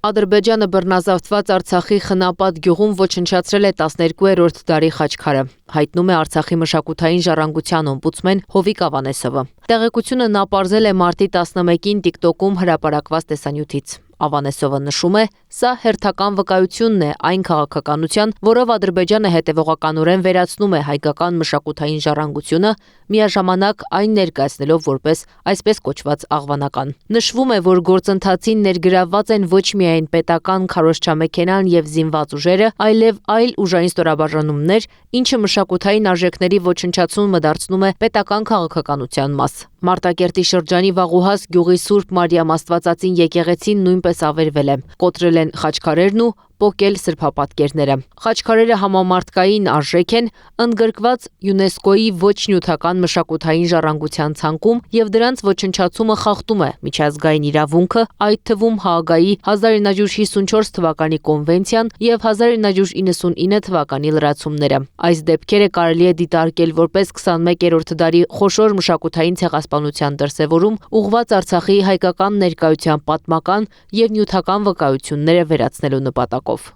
Ադրբեջանը բռնազավթված Արցախի Խնապատ գյուղում ոչնչացրել է 12-րդ դարի խաչքարը, հայտնում է Արցախի մշակութային ժառանգության օմբուդսմեն Հովիկ Ավանեսովը։ Տեղեկությունը նա պարզել է մարտի 11-ին TikTok-ում հրապարակված տեսանյութից։ Ավանեսովը նշում է, սա հերթական վկայությունն է այն քաղաքականության, որով Ադրբեջանը հետևողականորեն վերացնում է հայկական մշակութային ժառանգությունը, միաժամանակ այն ներկայացնելով որպես այսպես կոչված աղվանական։ Նշվում է, որ գործընթացին ներգրավված են ոչ միայն պետական քարոզչամեքենան եւ զինված ուժերը, այլև այլ ուժային ստորաբաժանումներ, ինչը մշակութային արժեքների ոչնչացումը դարձնում է պետական քաղաքականության մաս։ Մարտակերտի շրջանի Վաղուհաս գյուղի Սուրբ Մարիամ Աստվածածին եկեղեցին նույնպես ավերվել է։ Կոտրել են խաչքարերն ու պոկել սրբապատկերները։ Խաչքարերը համամարտկային արժեք են, ընդգրկված ՅՈՒՆԵՍԿՕ-ի ոչ նյութական մշակութային ժառանգության ցանկում եւ դրանց ոչնչացումը խախտում է միջազգային իրավունքը, այդ թվում Հաագայի 1954 թվականի կոնվենցիան եւ 1999 թվականի լրացումները։ Այս դեպքերը կարելի է դիտարկել որպես 21-րդ դարի խոշոր մշակութային ցեղասպանության դրսեւորում, ուղղված Արցախի հայկական ներկայության պատմական եւ նյութական վկայությունները վերացնելու նպատակով։